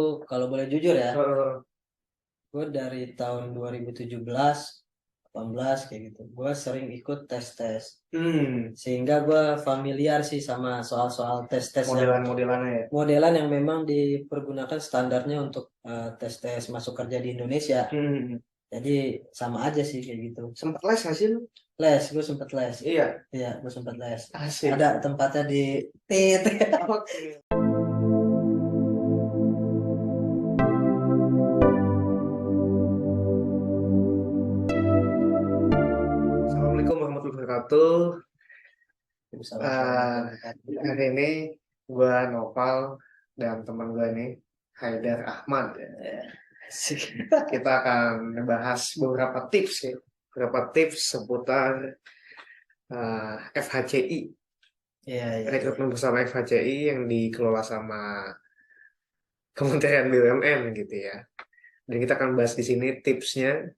Kalau boleh jujur ya, Heeh. gue dari tahun 2017, 18 kayak gitu. Gue sering ikut tes-tes. Hmm, Sehingga gue familiar sih sama soal-soal tes-tes yang modelan-modelannya ya. modelan yang memang dipergunakan standarnya untuk tes-tes masuk kerja di Indonesia. Hmm. Jadi sama aja sih kayak gitu. Sempet les nggak sih lu? Les, gue sempet les. Iya, Iya, gue sempet les. Ada asik. tempatnya di TIT. Oke. Assalamualaikum warahmatullahi wabarakatuh. Eh, Hari ini gue Nopal dan teman gue ini Haidar Ahmad. Kita akan membahas beberapa tips ya, beberapa tips seputar FHCI, Iya, iya, iya. rekrutmen bersama FHCI yang dikelola sama Kementerian BUMN gitu ya. Dan kita akan bahas di sini tipsnya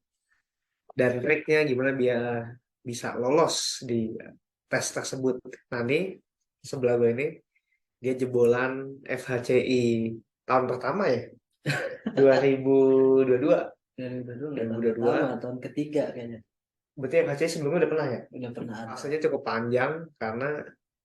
dan triknya gimana biar bisa lolos di tes tersebut. Nah ini sebelah gue ini dia jebolan FHCI tahun pertama ya, 2022. Dari dulu nggak tahun pertama, 2022. tahun ketiga kayaknya. Berarti FHCI sebelumnya udah pernah ya? Udah pernah ada. Prosesnya cukup panjang karena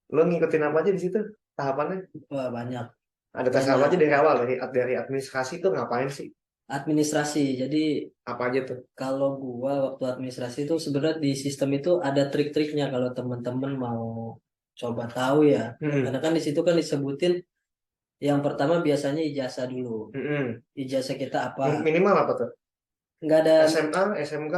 lo ngikutin apa aja di situ tahapannya? Wah, banyak. Ada tes apa Banyak aja dari awal dari administrasi tuh ngapain sih? administrasi. Jadi Apa aja tuh? kalau gua waktu administrasi itu sebenarnya di sistem itu ada trik-triknya kalau teman-teman mau coba tahu ya. Hmm. Karena kan di situ kan disebutin yang pertama biasanya ijazah dulu. Hmm. Ijazah kita apa? Minimal apa tuh? Nggak ada SMA, SMK,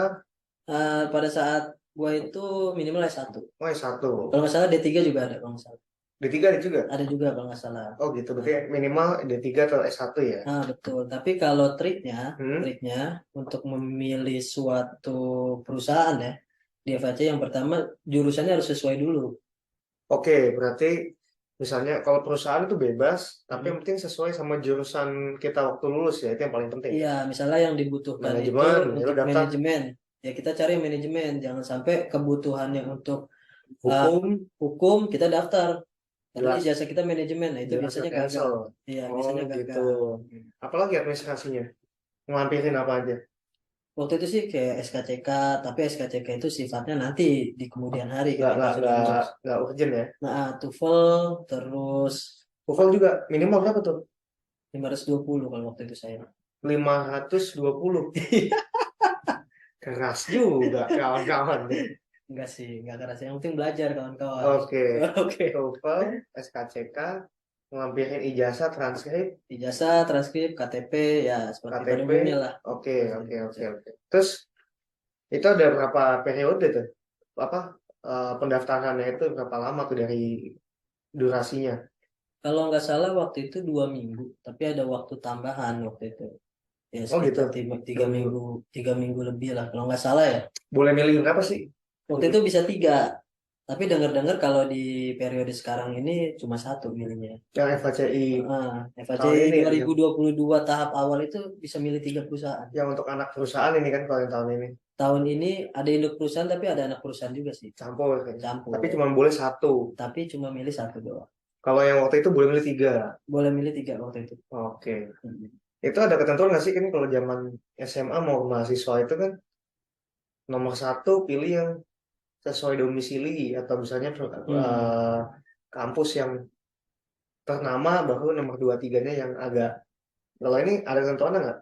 pada saat gua itu minimal S1. oh S1. Kalau nggak salah D3 juga ada kalau nggak salah. D3 ada juga? Ada juga kalau nggak salah. Oh gitu, Nah, berarti minimal D3 atau S1 ya? betul. Tapi kalau triknya, Hmm? triknya untuk memilih suatu perusahaan ya di FHC yang pertama jurusannya harus sesuai dulu. Oke, berarti misalnya kalau perusahaan itu bebas, tapi Hmm. yang penting sesuai sama jurusan kita waktu lulus ya, itu yang paling penting. Iya, misalnya yang dibutuhkan itu Manajemen, ya lo untuk daftar manajemen. Ya kita cari yang manajemen, jangan sampai kebutuhannya untuk uh, hukum, hukum kita daftar. Tapi jelas jasa kita manajemen, nah itu jelas ke biasanya gagal. cancel. Iya, Oh biasanya gitu. gagal. Apalagi administrasinya, ngelampirin apa aja? Waktu itu sih kayak SKCK, tapi SKCK itu sifatnya nanti di kemudian hari Nggak ketika nggak sudah nggak lulus. nggak urgent ya? Nah, TOEFL terus TOEFL juga minimal berapa tuh? 520 kalau waktu itu saya. 520. Keras juga kawan-kawan. Enggak sih, enggak keras. Yang penting belajar kawan-kawan. Oke, Oke. TOEFL, SKCK, ngelampirin ijazah, transkrip, Ijazah, transkrip, KTP, ya seperti pada KTP. umumnya lah. Oke, Seperti oke, oke, itu. oke. Terus itu ada berapa periode tuh? Apa pendaftarannya itu berapa lama tuh dari durasinya? Kalau nggak salah waktu itu 2 minggu, tapi ada waktu tambahan waktu itu. Ya Oh gitu, sekitar tiga 2 minggu. minggu, 3 minggu lebih lah. Kalau nggak salah ya. Boleh milih berapa sih? Waktu itu bisa 3, tapi dengar-dengar kalau di periode sekarang ini cuma satu milihnya. Yang FHCI FHC tahun ini ya, 2022 tahap awal itu bisa milih 3 perusahaan. yang untuk anak perusahaan ini kan kalau yang tahun ini Tahun ini ada induk perusahaan tapi ada anak perusahaan juga sih. campur kan. Tapi Campur. cuma boleh satu. Tapi cuma milih satu doang. Kalau yang waktu itu boleh milih tiga. Boleh milih 3 waktu itu. Oke. Hmm. Itu ada ketentuan nggak sih kan kalau zaman SMA mau mahasiswa itu kan nomor satu pilih yang sesuai domisili atau misalnya Hmm. kampus yang ternama baru nomor dua tiganya yang agak. Kalau ini ada ketentuan nggak?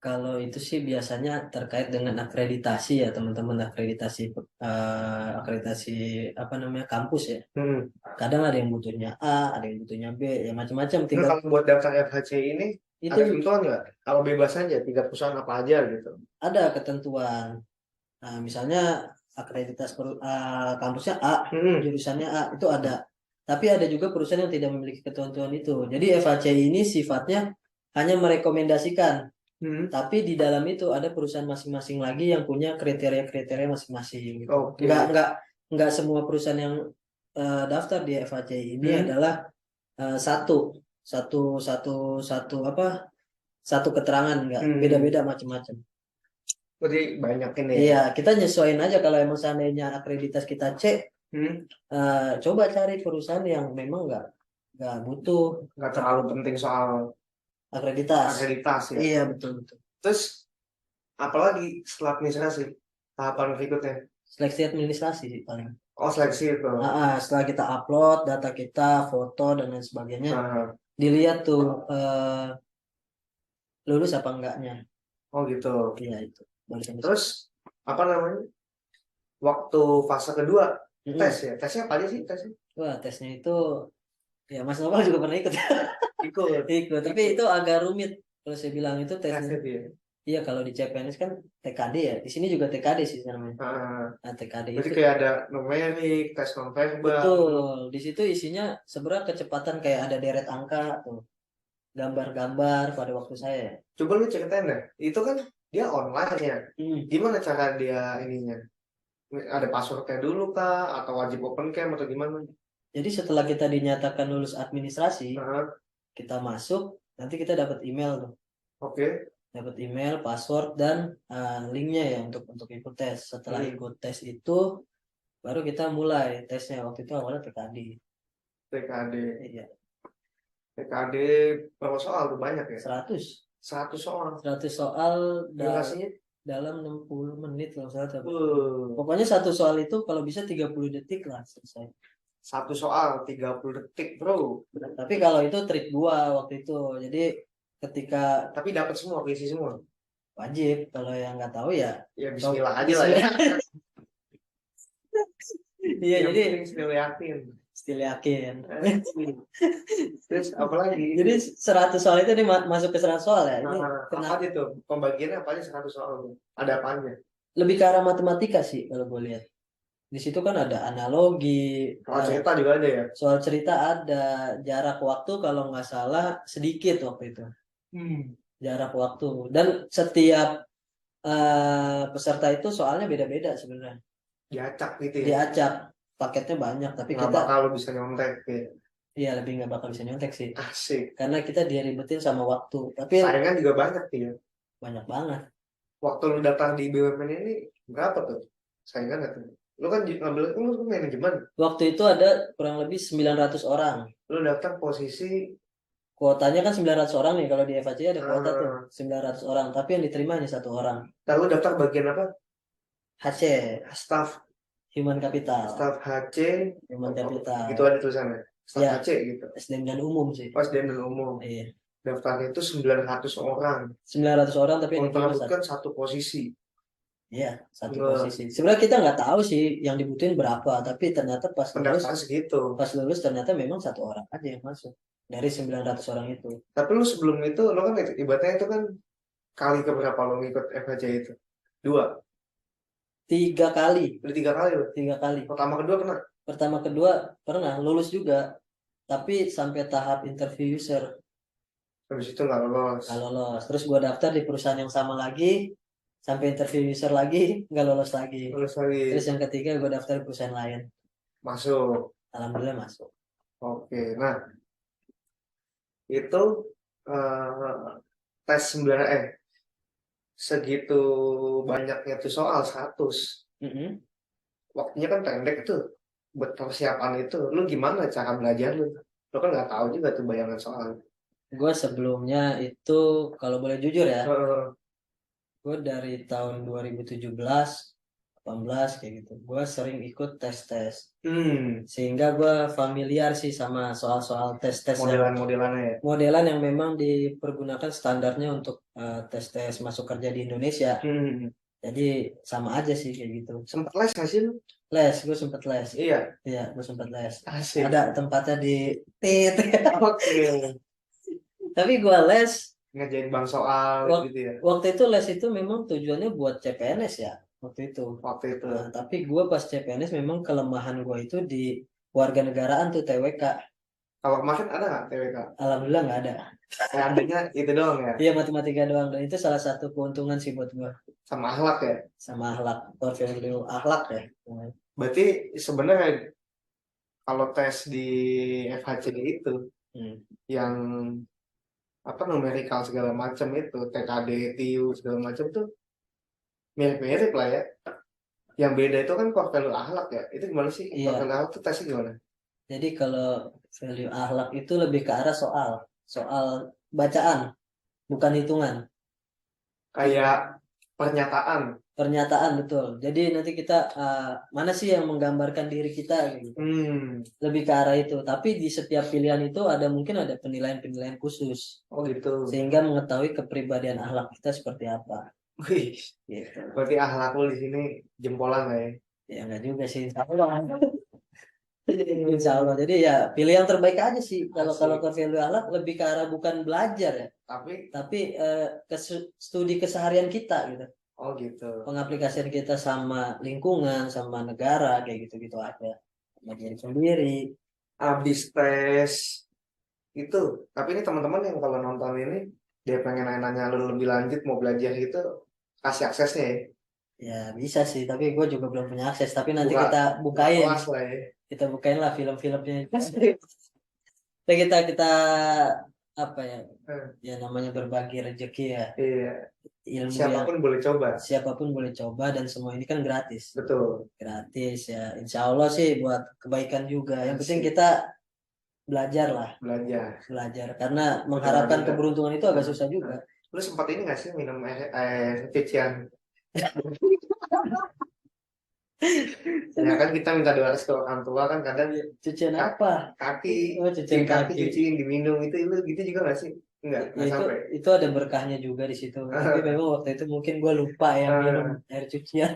Kalau itu sih biasanya terkait dengan akreditasi ya teman-teman akreditasi apa namanya kampus ya. Hmm. Kadang ada yang butuhnya A, ada yang butuhnya B, ya macam-macam. Nah, Tinggal kalau buat daftar FHC ini ada itu ketentuan nggak? Kalau bebas aja tiga perusahaan apa aja gitu. ada ketentuan. Nah, misalnya kampusnya A, Hmm. jurusannya A itu ada. Tapi ada juga perusahaan yang tidak memiliki ketentuan itu. Jadi FHC ini sifatnya hanya merekomendasikan. Hmm. Tapi di dalam itu ada perusahaan masing-masing lagi yang punya kriteria-kriteria masing-masing gitu. Nggak, Oke. nggak, nggak semua perusahaan yang daftar di FHC ini Hmm. adalah satu, satu, satu, satu apa? Satu keterangan nggak Hmm. beda-beda macam-macam. Berarti banyak ini ya. Iya, kita nyesuaiin aja kalau emang seandainya akreditas kita C, Hmm. coba cari perusahaan yang memang nggak butuh. Nggak terlalu penting soal akreditasi ya. Iya, betul betul. Terus apalagi setelah administrasi tahapan berikutnya? Seleksi administrasi sih paling. Oh, seleksi itu. Setelah kita upload data kita, foto dan lain sebagainya, Nah, dilihat tuh lulus apa enggaknya. oh gitu. Iya itu. Baru sampai situ. Terus apa namanya? Waktu fase kedua tes Mm-mm. ya. Tesnya apa aja sih tesnya? Wah, tesnya itu ya Mas Nopal juga pernah ikut. Ikut. Ikut, tapi itu agak rumit. Kalau saya bilang itu tesnya. Tesnya dia. Iya, kalau di CPNS kan TKD ya. Di sini juga TKD sih namanya. Nah, Nah, TKD berarti itu kayak ada numerik, tes nonverbal. betul. Di situ isinya sebenarnya kecepatan kayak ada deret angka tuh, gambar-gambar pada waktu saya. Coba lu ceritain deh. Itu kan dia online ya. Hmm. Gimana cara dia ininya? Ada passwordnya dulu kah? Atau wajib open cam atau gimana? Jadi setelah kita dinyatakan lulus administrasi, Nah, kita masuk, nanti kita dapat email tuh. oke. Dapat email, password dan linknya ya untuk ikut tes. Setelah Hmm, ikut tes itu baru kita mulai tesnya. Waktu itu awalnya TKD. TKD. Iya, TKD berapa soal tuh banyak ya? 100. 100 soal. 100 soal Durasinya? dalam 60 menit kalau salah. Uh, Pokoknya satu soal itu kalau bisa 30 detik lah selesai. Satu soal 30 detik, bro. Tapi kalau itu trik gua waktu itu. Jadi ketika Tapi dapat semua, isi semua. wajib, kalau yang nggak tahu ya Ya coba bismillah aja lah ya. Iya, Yang jadi penting still yakin. still yakin. Terus apa lagi? Jadi 100 soal itu masuk ke 100 soal ya. Ini Nah, apa kenapa aja tuh? Pembagiannya apa aja 100 soal? Ada apanya? lebih ke arah matematika sih kalau gue lihat. Di situ kan ada analogi, Soal cerita juga ada ya? soal cerita ada, jarak waktu kalau nggak salah sedikit waktu itu. Hmm. Jarak waktu dan setiap peserta itu soalnya beda-beda sebenarnya. Diacak gitu ya? Diacak paketnya banyak, tapi Nggak kita bakal lo bisa nyontek ya. iya lebih nggak bakal bisa nyontek sih, Asik. karena kita diribetin sama waktu. Tapi Saingan juga banyak tuh ya. banyak banget. Waktu lu datang di BUMN ini berapa tuh? Saingan nggak tuh? Lu kan ngambil lu kan manajemen. Waktu itu ada kurang lebih 900 orang. Lu datang posisi Kuotanya kan 900 orang nih, kalau di FAC ada kuota tuh eh, 900 orang, tapi yang diterima hanya satu orang. lalu daftar bagian apa? HC, Staff, Human Capital. staff HC, Human Capital. gitu ada tulisannya. Staff Ya, HC gitu. SDM dan umum sih. Pas dan umum. Iya. Daftarnya itu 900 orang. 900 orang tapi yang diterima satu. Memperebutkan satu posisi. Iya, satu Nggak, posisi. Sebenarnya kita nggak tahu sih yang dibutuhin berapa, tapi ternyata pendaftar segitu. pas lulus ternyata memang satu orang aja yang masuk dari 900 orang itu. Tapi lu sebelum itu, lu kan ibaratnya itu kan kali keberapa lu ngikut FHC itu? Dua. 3 kali, Udah 3 kali lu. 3 kali. Pertama kedua pernah? Pertama, kedua pernah lulus juga, tapi sampai tahap interview user Habis itu nggak lolos. nggak lolos. Terus gua daftar di perusahaan yang sama lagi, sampai interview user lagi nggak lolos lagi. Lulus lagi. Terus yang ketiga gua daftar di perusahaan lain, Masuk. alhamdulillah masuk. Oke. Nah, itu eh, tes 9 segitu banyaknya tuh soal 100. Mm-mm. Waktunya kan pendek tuh buat persiapan itu. Lu gimana cara belajar lu? Lu kan nggak tahu juga tuh bayangan soal. Gua sebelumnya itu kalau boleh jujur ya, Heeh. gue dari tahun 2017 18 kayak gitu gue sering ikut tes-tes, Hmm, sehingga gue familiar sih sama soal-soal tes-tes yang modelan-modelannya ya. modelan yang memang dipergunakan standarnya untuk tes-tes masuk kerja di Indonesia. Hmm. Jadi sama aja sih kayak gitu. Sempat les nggak sih lu? Les, gue sempet les. Iya, Iya, gue sempet les. asik. Ada tempatnya di tit. Oke. Tapi gue les Ngerjain bang soal wak- gitu ya. waktu itu les itu memang tujuannya buat CPNS ya waktu itu. Waktu itu. Nah, tapi gue pas CPNS memang kelemahan gue itu di warga negaraan tuh TWK. Kalau kemarin ada nggak TWK? Alhamdulillah nggak ada. Adanya itu doang ya. Iya, matematika doang, dan itu salah satu keuntungan sih buat gue, Sama akhlak ya. sama akhlak, core value akhlak ya. Berarti sebenarnya kalau tes di FHC itu Hmm. yang apa numerikal segala macam itu TKD, TIU segala macam tuh mirip-mirip lah ya. Yang beda itu kan core value akhlak ya. Itu gimana sih? Iya. Core value akhlak tuh tesnya gimana? Jadi kalau value akhlak itu lebih ke arah soal bacaan. bukan hitungan. Kayak pernyataan. Pernyataan, betul. Jadi nanti kita mana sih yang menggambarkan diri kita gitu. Hmm, Lebih ke arah itu. Tapi di setiap pilihan itu ada mungkin ada penilaian-penilaian khusus oh gitu. sehingga mengetahui kepribadian akhlak kita seperti apa. Wih, Gitu. berarti akhlak lu di sini jempolan lah ya. Ya enggak juga sih. Insya Allah. Insya Allah. Jadi ya pilih yang terbaik aja sih. Kalau Asik. ke value akhlak lebih ke arah bukan belajar ya, Tapi, tapi studi keseharian kita gitu. oh gitu. Pengaplikasian kita sama lingkungan, sama negara kayak gitu-gitu aja. Sama diri sendiri. Abis tes itu, tapi ini teman-teman yang kalau nonton ini, dia pengen nanya-nanya lu lebih lanjut mau belajar gitu, kasih aksesnya ya. Ya bisa sih, tapi gue juga belum punya akses. Tapi nanti Buka, kita buka bukain, kelas lah ya. kita bukain lah film-filmnya. Ya kita apa ya? Hmm, Ya namanya berbagi rezeki ya. iya, Ilmu yang siapapun boleh coba. siapapun boleh coba dan semua ini kan gratis. Betul. Gratis ya. Insya Allah sih buat kebaikan juga. Yang penting Asik. kita belajar lah, Belajar. belajar. Karena Betul, mengharapkan betul. keberuntungan itu agak susah juga. Lu sempat ini gak sih minum air cucian? Ya kan kita minta doa restu orang tua kan kadang Cucian ka- apa? kaki, Oh, si cucian kaki kaki. cuciin diminum itu lu gitu juga gak sih? Ya, Enggak sampai. itu ada berkahnya juga di situ. Tapi memang waktu itu mungkin gue lupa ya minum air cucian.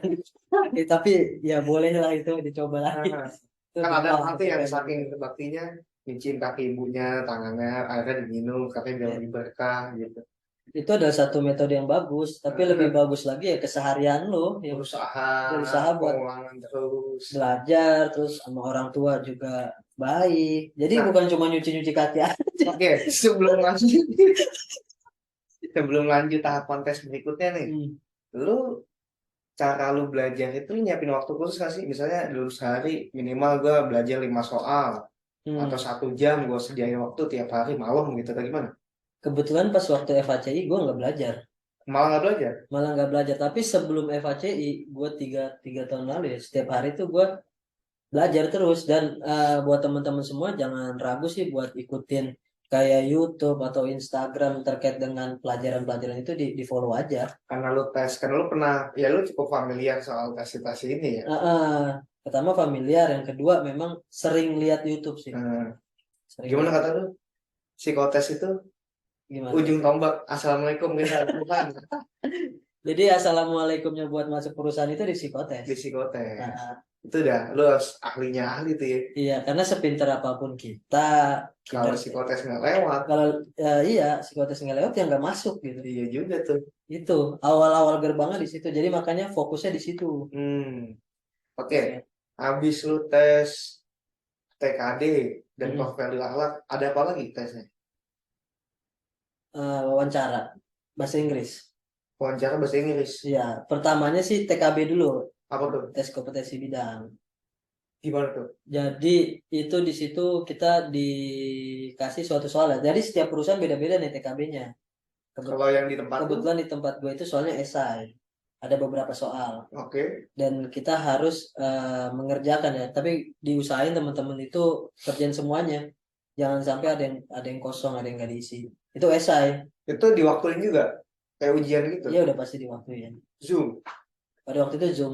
Tapi ya boleh lah itu dicoba lagi. Itu Kan ada berkah orang untuk tuh yang kita saking juga. baktinya nyuciin kaki ibunya, tangannya, akhirnya diminum, katanya biar Ya, lebih berkah gitu. itu adalah satu metode yang bagus. Tapi lebih bagus lagi ya keseharian lo yang Berusaha, berusaha buat pengulangan terus. belajar terus sama orang tua juga baik. Jadi Nah, bukan cuma nyuci-nyuci kaki aja. oke, sebelum lanjut tahapan tes berikutnya nih, Hmm. lu cara lu belajar itu lu nyiapin waktu khusus gak sih? Misalnya dulu sehari minimal gue belajar 5 soal atau Hmm. 1 jam gue sediain waktu tiap hari malam gitu atau gimana? Kebetulan pas waktu FHCI gue nggak belajar. Malah nggak belajar? Malah nggak belajar. Tapi sebelum FHCI gue tiga tahun lalu ya setiap hari tuh gue belajar terus. Dan buat teman-teman semua jangan ragu sih buat ikutin kayak YouTube atau Instagram terkait dengan pelajaran-pelajaran itu di follow aja. Karena lu tes, karena lu pernah, ya lu cukup familiar soal tes ini ya. Pertama familiar, yang kedua memang sering lihat YouTube sih. Nah, Sering gimana lihat. kata lu? Psikotes itu Gimana? ujung tombak. Assalamualaikum kita bukan Jadi assalamualaikumnya buat masuk perusahaan itu di psikotes. di psikotes. Nah, Itu dah, lu harus ahlinya ahli tuh ya. iya, karena sepintar apapun kita, Kalau kinerja psikotes nggak lewat, kalau iya psikotes nggak lewat ya nggak masuk gitu. iya juga tuh. Itu awal-awal gerbangnya di situ. Jadi makanya fokusnya di situ. Hmm, oke. Fokusnya. Habis lu tes TKD dan Mm-mm. core value akhlak, ada apa lagi tesnya? Wawancara bahasa Inggris. Wawancara bahasa Inggris. Iya, pertamanya sih TKB dulu, Apa tuh? tes kompetensi bidang. Gimana tuh? Jadi itu di situ kita dikasih suatu soal ya. Jadi setiap perusahaan beda-beda nih TKB-nya. Kalau yang di tempat tuh, Kebetulan di tempat gue itu soalnya esai. Ada beberapa soal oke. dan kita harus mengerjakan ya. Tapi diusahain teman-teman itu kerjain semuanya. Jangan sampai ada yang kosong, ada yang nggak diisi. Itu esai. Itu diwaktuin juga, kayak ujian gitu. Iya udah pasti diwaktuin. Zoom. Pada waktu itu Zoom.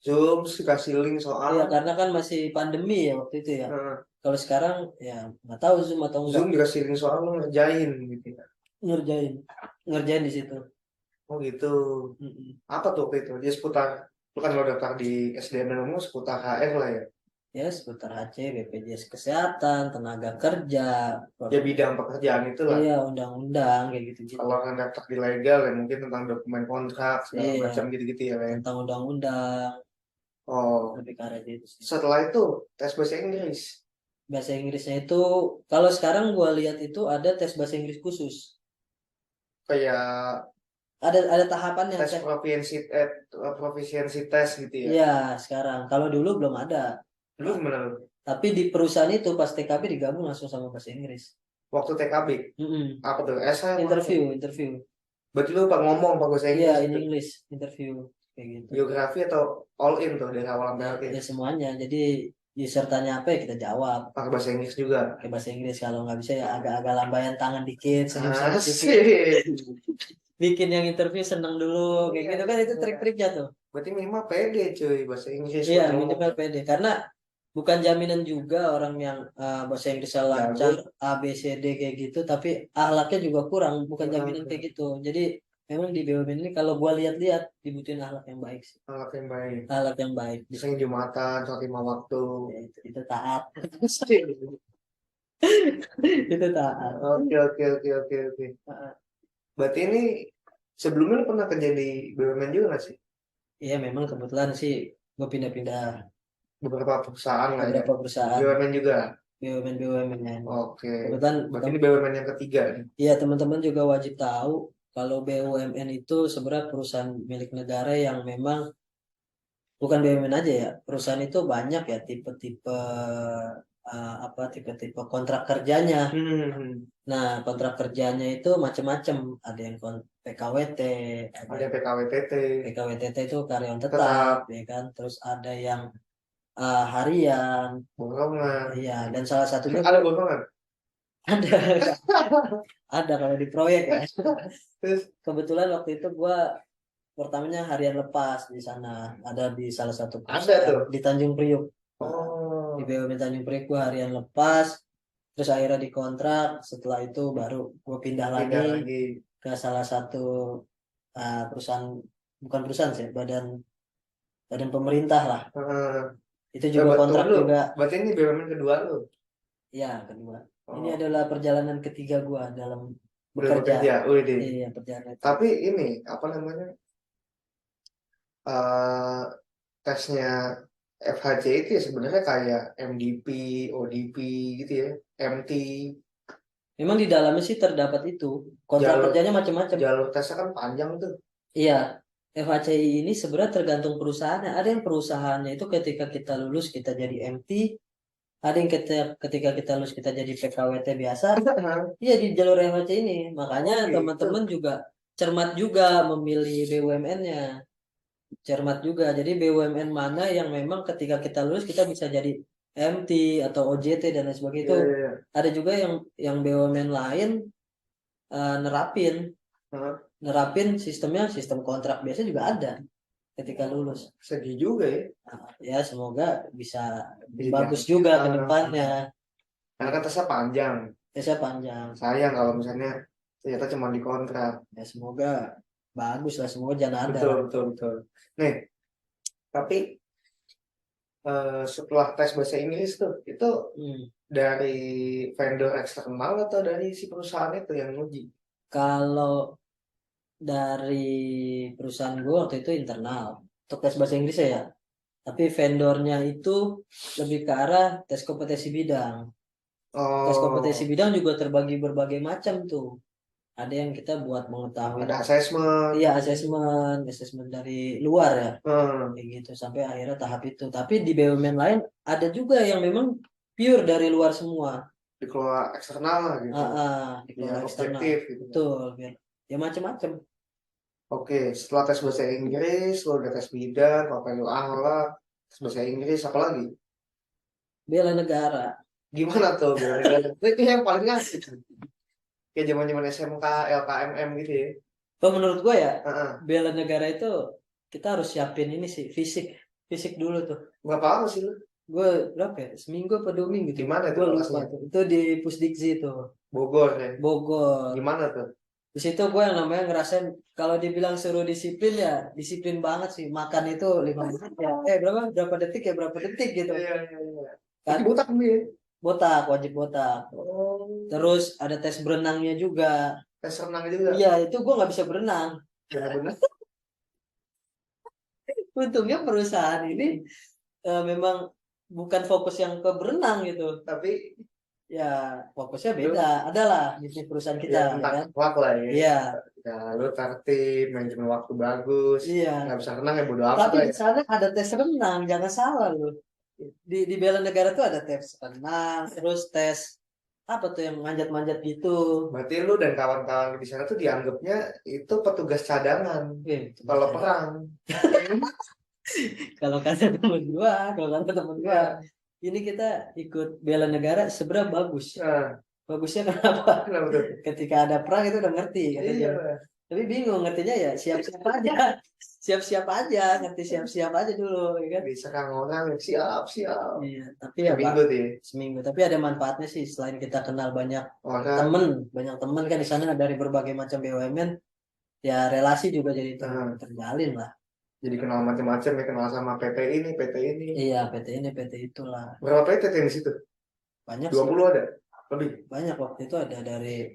Zoom, terus dikasih link soal. Iya karena kan masih pandemi ya waktu itu ya. Nah, Kalau sekarang ya nggak tahu Zoom atau enggak. Zoom dikasih link soal lu ngerjain gitu ya. Ngerjain, ngerjain di situ. Oh gitu. Mm-mm. Apa tuh waktu itu? Dia seputar, lu kan lo daftar di SDM ilmu seputar HR lah ya. Ya seputar HC, BPJS Kesehatan, tenaga kerja, Ya bidang pekerjaan itulah. iya undang-undang kayak gitu-gitu. Kalau kan daftar di legal ya mungkin tentang dokumen kontrak segala Iya macam gitu-gitu ya Len. tentang undang-undang Oh, lebih ke arah itu sih. setelah itu tes bahasa Inggris. Bahasa Inggrisnya itu kalau sekarang gua lihat itu ada tes bahasa Inggris khusus. Kayak Ada tahapannya tes tes. proficiency test gitu ya. Iya sekarang. Kalau dulu belum ada. Lu gimana lu? Tapi di perusahaan itu pas TKP digabung langsung sama bahasa Inggris. Waktu TKB, Mm-mm. apa tuh? Esai apa? Interview. Berarti lu pak ngomong pak bahasa Iya, Inggris in gitu. English interview kayak gitu. Geografi atau all in tuh dari awal sampai Ya, akhir. ya semuanya. Jadi user tanya apa ya kita jawab Pakai bahasa Inggris juga. pakai bahasa Inggris, kalau nggak bisa ya agak-agak lambaian tangan dikit, senyum-senyum dikit, Asik. bikin yang interview seneng dulu kayak Iya, gitu kan, itu iya. trik-triknya tuh. Berarti minimal pede cuy bahasa Inggris Iya, buat ngomong. minimal pede. Karena bukan jaminan juga orang yang bahasa Inggrisnya lancar, Jago. A, B, C, D kayak gitu, tapi akhlaknya juga kurang. Bukan jaminan kayak gitu. Jadi memang di BUMN ini kalau gua lihat-lihat dibutuhin akhlak yang baik sih. Alat yang baik. Akhlak yang baik. Misalnya Jumatan, sholat lima waktu. Ya, itu taat. Asik. Itu taat. Oke, oke, oke, oke, oke. Heeh. Berarti ini sebelumnya lu pernah kerja di BUMN juga nggak sih? Iya, memang kebetulan sih gua pindah-pindah Beberapa perusahaan lah ya. beberapa perusahaan BUMN juga. BUMN BUMN. Oke. Kebetulan Berarti ini BUMN yang ketiga nih. iya, teman-teman juga wajib tahu kalau BUMN itu sebenarnya perusahaan milik negara yang memang bukan BUMN aja ya. Perusahaan itu banyak ya tipe-tipe apa tipe-tipe kontrak kerjanya. Hmm. Nah, kontrak kerjanya itu macam-macam. Ada yang PKWT, ada Ada PKWTT. PKWTT itu karyawan tetap, Tetap. ya kan. Terus ada yang harian, Borongan. iya. Dan salah satunya Ada borongan. ada ada kalau di proyek ya. Terus Kebetulan waktu itu gua pertamanya harian lepas di sana, ada di salah satu ada perusahaan tuh. di Tanjung Priuk. Di Oh. BUMN Tanjung Priuk gua harian lepas, terus akhirnya dikontrak. Setelah itu baru gua pindah lagi Pindah lagi. ke salah satu perusahaan, bukan perusahaan sih, badan badan pemerintah lah. Heeh. Itu juga kontrak Lu. juga. Berarti ini BUMN kedua lu. Ya, kedua. Ini Oh. adalah perjalanan ketiga gua dalam Udah bekerja. bekerja. Wih. Iya, perjalanan itu. Tapi ini apa namanya? eh Tesnya FHC itu ya sebenarnya kayak MDP, ODP gitu ya, MT. Memang di dalamnya sih terdapat itu kontrak Jalur kerjanya macam-macam. jalur tesnya kan panjang tuh. Iya, FHCI ini sebenarnya tergantung perusahaannya. Ada yang perusahaannya itu ketika kita lulus kita jadi MT, ada yang ketika kita lulus kita jadi PKWT biasa. Iya, di jalur FHCI ini. Makanya Oh gitu. teman-teman juga cermat juga memilih BUMN-nya. Cermat juga. Jadi BUMN mana yang memang ketika kita lulus kita bisa jadi MT atau OJT dan lain sebagainya Iya, itu. iya, iya. Ada juga yang BUMN lain nerapin Hah? nerapin sistemnya, sistem kontrak biasa juga ada ketika lulus. Sedih juga ya. Nah, ya semoga bisa Jadi bagus juga ke ah, depannya. karena kan tesnya panjang. Tesnya panjang. Sayang kalau misalnya ternyata cuma dikontrak. Ya semoga bagus lah, semoga jangan ada Betul, lah. betul, betul. Nih, tapi setelah tes bahasa Inggris tuh, itu Hmm. dari vendor eksternal atau dari si perusahaan itu yang nguji? Kalau dari perusahaan gue waktu itu internal untuk tes bahasa Inggris ya, tapi vendornya itu lebih ke arah tes kompetensi bidang. Tes kompetensi Oh, bidang juga terbagi berbagai macam tuh. Ada yang kita buat mengetahui, ada assessment. iya, asesmen dari luar ya, Hmm, kayak gitu sampai akhirnya tahap itu. Tapi di BUMN lain ada juga yang memang pure dari luar semua. dikelola eksternal lah gitu. Dikelola Biar eksternal. objektif gitu. Betul, biar ya macam-macam. Oke, setelah tes bahasa Inggris, lo udah tes bidang, apa lu akhlak, tes bahasa Inggris, apa lagi? Bela negara. Gimana tuh? Itu yang paling ngasih. Kayak zaman-zaman SMK, LKMM gitu ya. Kalau menurut gue ya, Heeh. bela negara itu kita harus siapin ini sih, fisik, fisik dulu tuh. Berapa lama sih lu? Gue berapa ya? Seminggu atau 2 minggu Di tuh. mana itu Gue lupa lokasinya? tuh. Itu di Pusdikzi tuh, Bogor ya. Bogor. Gimana tuh? Di situ gue yang namanya ngerasain kalau dibilang suruh disiplin ya disiplin banget sih. Makan itu 5 menit ya. Berapa detik ya, berapa detik gitu. Iya, iya, iya. Kan Tapi botak nih. botak, wajib botak. Oh, Terus ada tes berenangnya juga. tes renang juga. Iya, itu gue nggak bisa berenang. Ya benar. Untungnya perusahaan ini memang bukan fokus yang ke berenang gitu. Tapi Ya fokusnya beda. Adalah di perusahaan kita, ya ya tentang kan? akhlak lah ya. Iya, Ya, lu tertib, manajemen waktu bagus. iya. Nggak bisa renang ya bodo amat Tapi lah di ya. sana ada tes renang, jangan salah loh. Di bela negara tuh ada tes renang, terus tes apa tuh yang manjat-manjat gitu. Berarti lu dan kawan-kawan di sana tuh dianggapnya itu petugas cadangan. Itu Kalau bisa. perang. Kalau kata temen gua, kalau kata temen gua, Ya. ini kita ikut bela negara sebenarnya bagus. Nah, Bagusnya kenapa? kenapa tuh? Ketika ada perang itu udah ngerti Iya, katanya. Tapi bingung ngertinya ya siap-siap aja. Siap-siap aja, ngerti siap-siap aja dulu ya kan. diserang orang, siap, siap. Iya, tapi ya Pak, Seminggu tuh ya. seminggu. Tapi ada manfaatnya sih selain kita kenal Orang, banyak temen kan di sana dari berbagai macam BUMN, ya relasi juga jadi nah, terjalin lah. jadi kenal macam-macam ya, kenal sama PT ini, PT ini. Iya, PT ini, PT itulah. Berapa PT tuh yang di situ? Banyak sih, 20 ada? Lebih? banyak waktu itu ada dari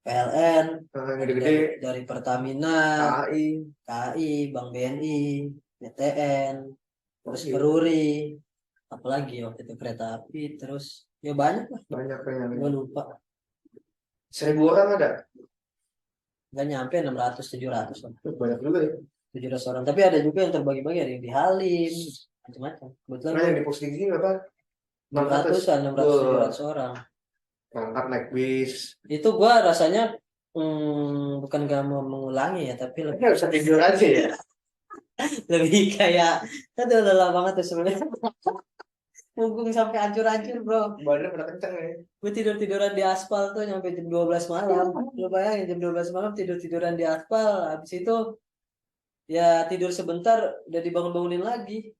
PLN, Nah, yang ada gede-gede, dari Pertamina, KAI. KAI, Bank BNI, BTN, terus Iya, Peruri, apalagi waktu itu kereta api, terus ya banyak lah, banyak banyak. gue lupa, 1.000 orang ada? nggak nyampe 600 700 lah, Banyak juga ya. 700 orang, tapi ada juga yang terbagi-bagi, ada yang di Halim, macam-macam. Kebetulan Nah, gue yang di Pusdiki berapa? 600. 600-an, 600 Wah, 700 orang. berangkat naik bis. Itu gue rasanya bukan gak mau mengulangi ya, tapi lebih Nggak bisa tidur aja ya. lebih kayak aduh lelah banget tuh sebenarnya. Punggung sampai hancur-hancur bro. Badannya pada kenceng ya. Gue tidur-tiduran di aspal tuh nyampe jam 12 malam. Lu bayangin jam 12 malam tidur-tiduran di aspal. Habis itu ya tidur sebentar udah dibangun-bangunin lagi.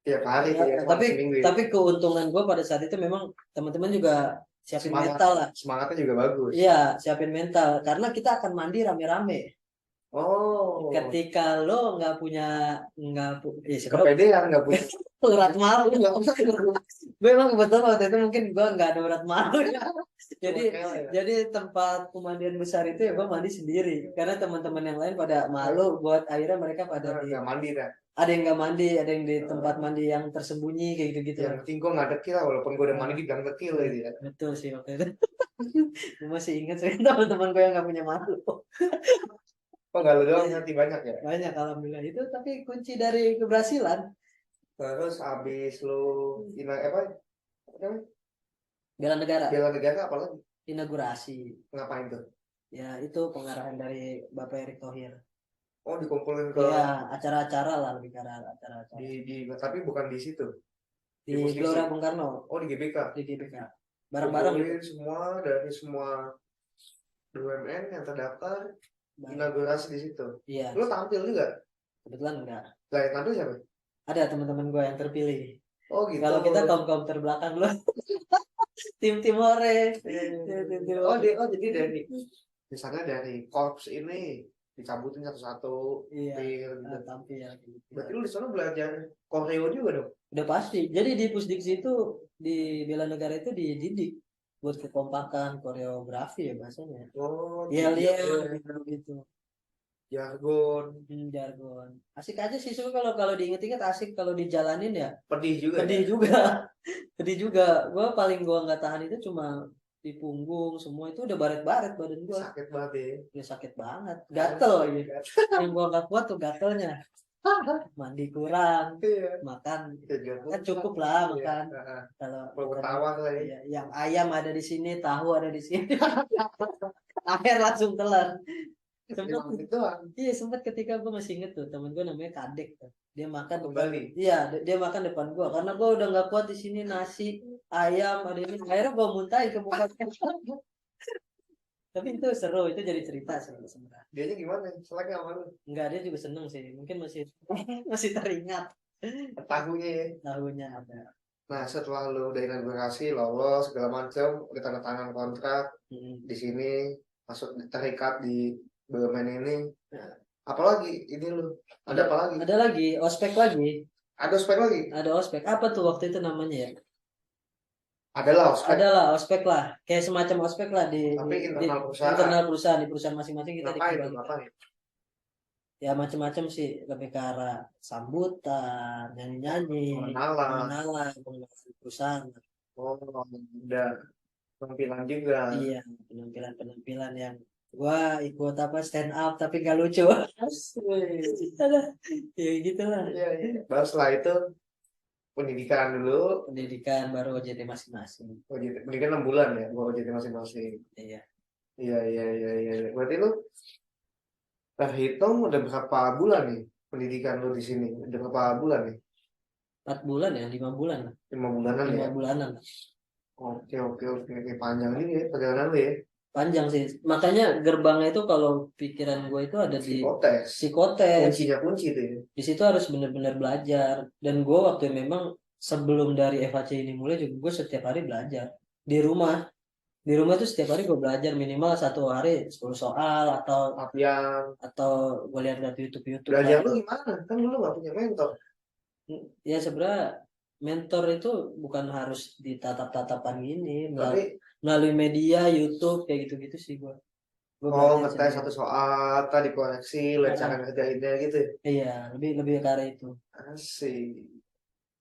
Tiap hari Ya, ya, selama tapi seminggu ya. tapi keuntungan gue pada saat itu memang teman-teman juga siapin Semangat, mental lah. semangatnya juga bagus. Iya, siapin mental karena kita akan mandi rame-rame. Oh, Ketika lo nggak sebenarnya kepedean nggak punya. urat malu nggak usah. Gue emang kebetulan waktu itu mungkin gue nggak ada urat malu ya. Jadi Ya. jadi tempat pemandian besar itu ya gue mandi sendiri karena teman-teman yang lain pada malu buat akhirnya mereka pada Nah, di nggak mandi dah. ada yang nggak mandi, ada yang di tempat mandi yang tersembunyi kayak gitu gitu. Yang penting gue nggak dekil lah, walaupun gue udah mandi dibilang dekil gitu ya. Betul sih waktu itu. Gue masih ingat sih teman-teman gue yang nggak punya malu. Oh nggak lu doang, nanti banyak ya. Banyak alhamdulillah itu tapi kunci dari keberhasilan. Terus abis lu apa namanya? Bela negara, Bela negara apa lagi? inaugurasi. Ngapain tuh? Ya itu pengarahan dari Bapak Erick Thohir. Oh dikumpulin ke Iya, acara-acara lah lebih ke arah acara-acara. di tapi bukan di situ, Di di Pusdiksi. Gelora Bung Karno, Oh di GBK. di GBK. Bareng-bareng gitu. Kumpulin semua dari semua BUMN yang terdaftar, Bareng. inaugurasi di situ. Iya, Lu tampil juga? kebetulan enggak. Lah yang tampil siapa? Ada teman-teman gue yang terpilih. Oh gitu. Kalau kita kaum-kaum terbelakang loh. Tim-tim hore. Tim-tim Oh, hore. jadi dari misalnya dari korps ini dicabutin satu-satu, Iya, tampil gitu. tampil. Berarti lu di sana belajar koreo juga dong? Udah pasti. Jadi di Pusdiksi itu di bela negara itu dididik buat kekompakan, koreografi ya bahasanya. Oh, Yel-yel gitu. jargon, Jargon. Asik aja sih so kalau kalau diinget-inget asik kalau dijalanin ya pedih juga pedih ya. juga. Pedih juga. Gua nggak tahan itu cuma di punggung semua itu udah baret-baret badan gua. Sakit banget ya. Ya sakit banget. Gatel lagi. Yang gua nggak kuat tuh gatelnya. Mandi kurang, Iya. makan Iya, kan cukup lah iya. makan. Kalau Mau ketawa lah ya. ya, yang ayam ada di sini, tahu ada di sini. Akhir langsung telan. Sempet, Emang itu doang. iya sempet ketika gue masih inget tuh temen gue namanya Kadek tuh. Dia makan depan, Kembali. iya dia makan depan gue karena gue udah nggak kuat di sini nasi ayam ada ini akhirnya gue muntahin ke muka dia. Tapi itu seru itu jadi cerita sebenarnya. Dianya gimana? Selagi sama lu? Enggak dia juga seneng sih mungkin masih masih teringat Tahunya ya. tahunya ada. Nah, setelah lu udah inaugurasi, lolos segala macam, udah tanda tangan kontrak Hmm. di sini, masuk terikat di BUMN ini. Nah, Apalagi ini lu? Ada apa lagi? ada lagi ospek lagi Ada ospek lagi? ada ospek apa tuh waktu itu namanya ya Adalah ospek. adalah ospek lah kayak semacam ospek lah Tapi di internal perusahaan. internal perusahaan di perusahaan masing-masing kita Ngapain lu? dikembalikan Ngapain? ya macam-macam sih lebih ke arah sambutan nyanyi-nyanyi Pengenalan. pengenalan perusahaan Oh, udah penampilan juga. iya penampilan yang gua ikut apa stand up tapi gak lucu ada ya gitulah Iya, iya. Baru setelah itu pendidikan dulu. pendidikan baru OJT masing-masing OJT, pendidikan 6 bulan ya, gua OJT masing-masing. iya Iya, iya, iya, iya. Berarti lu terhitung udah berapa bulan nih pendidikan lu di sini? Udah berapa bulan nih? 4 bulan ya, 5 bulan lah. 5 bulanan 5 ya. bulanan. Oke, oke, oke, oke. Panjang ini ya perjalanan lu ya. Panjang sih. Makanya gerbangnya itu kalau pikiran gue itu ada di Psikotes. psikotes. Kuncinya kunci itu ya. Di situ harus benar-benar belajar. Dan gue waktu memang sebelum dari FHC ini mulai juga gue setiap hari belajar di rumah. Di rumah tuh setiap hari gue belajar minimal 1 hari 10 soal Latihan. atau gue lihat YouTube YouTube Belajar lah. lu gimana? Kan dulu gak punya mentor. Ya sebenarnya mentor itu bukan harus ditatap-tatapan gini Tapi, melalui media YouTube kayak gitu-gitu sih gue oh, belajar ngetes sendiri. satu soal, tadi dikoreksi, lihat cara Nah, ngerjainnya gitu ya. iya lebih lebih ke arah itu Asik.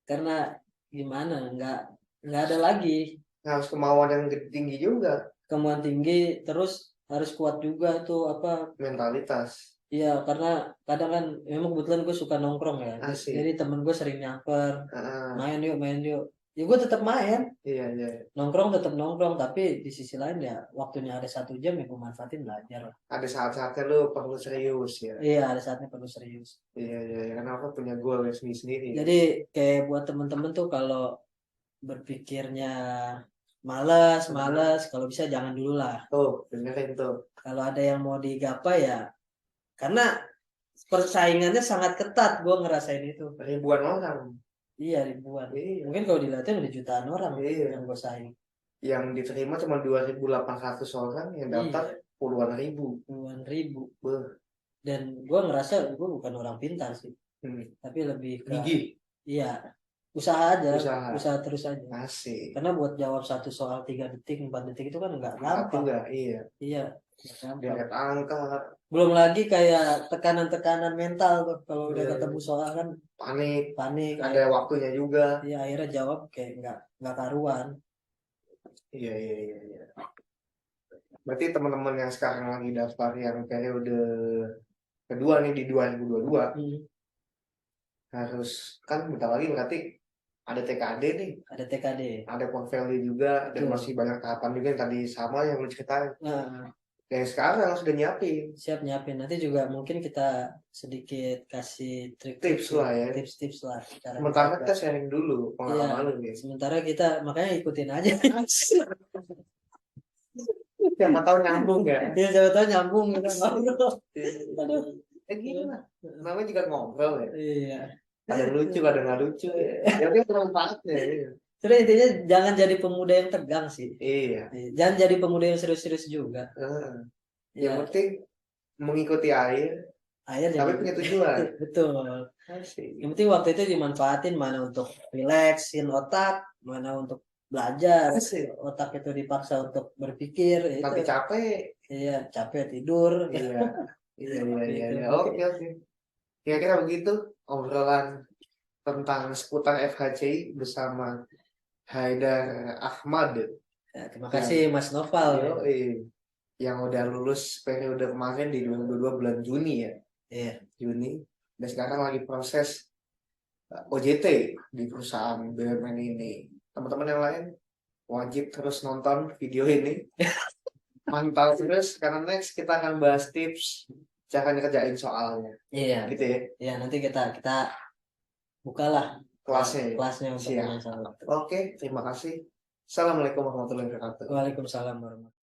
karena gimana nggak ada lagi Harus kemauan yang tinggi juga. kemauan tinggi terus harus kuat juga tuh apa. Mentalitas. Iya karena kadang kan memang kebetulan gue suka nongkrong ya. Jadi Asik. temen gue sering nyamper Ah, main yuk ya gue tetap main iya, iya. nongkrong tetap nongkrong tapi di sisi lain ya waktunya ada 1 jam ya gue manfaatin belajar lah. Ada saat-saatnya lu perlu serius ya. Iya ada saatnya perlu serius. Iya, iya, iya. Karena aku punya goal sendiri-sendiri. Jadi kayak buat temen-temen tuh kalau berpikirnya malas malas kalau bisa jangan dulu lah. Tuh, dengerin tuh. Kalau ada yang mau digapai ya karena persaingannya sangat ketat gue ngerasain itu. Ribuan orang. Iya ribuan. Iya, Mungkin kalau dilihatin udah jutaan orang iya. yang gue saing. Yang diterima cuma 2.800 orang, yang daftar Iya puluhan ribu. puluhan ribu. Beuh. Dan gue ngerasa gue bukan orang pintar sih. Hmm. Tapi lebih ke Gigih, iya usaha aja usaha. usaha terus aja. Asik. Karena buat jawab satu soal 3 detik 4 detik itu kan nggak Satu gampang. enggak, iya. Iya nggak gampang. Deret angka, Belum lagi kayak tekanan-tekanan mental tuh kalau udah iya, ketemu soal kan panik, panik. ada waktunya juga. Iya akhirnya jawab kayak nggak karuan. Iya, iya, iya, iya. Berarti teman-teman yang sekarang lagi daftar yang periode kedua nih di 2022 Hmm, harus, kan bentar lagi berarti ada TKD nih, ada TKD. ada portfolio juga, dan Betul. masih banyak tahapan juga yang tadi sama yang lu ceritain. Nah, Yang sekarang sudah nyiapin siap nyiapin. Nanti juga mungkin kita sedikit kasih tips lah ya. tips-tips lah. Cara Sementara menjaga. kita sharing dulu Iya, pengalaman lu nih. sementara kita makanya ikutin aja. Siapa tahu nyambung ya. Ya siapa tahu nyambung kita ngobrol. Aduh. Gila. Namanya juga ngobrol ya. Iya. Ada yang lucu, ada nggak lucu. Ya dia bermanfaatnya. Iya. Terus intinya jangan jadi pemuda yang tegang sih. Iya. Jangan jadi pemuda yang serius-serius juga. Yang Ya, penting mengikuti air, akhir tapi jadi punya tujuan. betul. Asik. Yang penting waktu itu dimanfaatin mana untuk relaksin otak, mana untuk belajar. Asik. Otak itu dipaksa untuk berpikir. Tapi Itu. capek. Iya, capek tidur. Iya. Iya, iya, iya, Gitu. iya. Oke, oke. Kira-kira begitu obrolan tentang seputar FHCI bersama Haidar Ahmad. Ya, terima kasih Mas Noval. Yoi. Yang udah lulus periode kemarin di 2022 bulan Juni ya. Iya. Juni. Dan sekarang lagi proses OJT di perusahaan BUMN ini. Teman-teman yang lain wajib terus nonton video ini. Mantap terus karena next kita akan bahas tips cara ngerjain soalnya. Iya. Gitu ya. Ya, nanti kita bukalah Kelasnya ya. kelasnya untuk Siap. masalah. Oke, terima kasih. Assalamualaikum warahmatullahi wabarakatuh. Waalaikumsalam warahmatullahi wabarakatuh.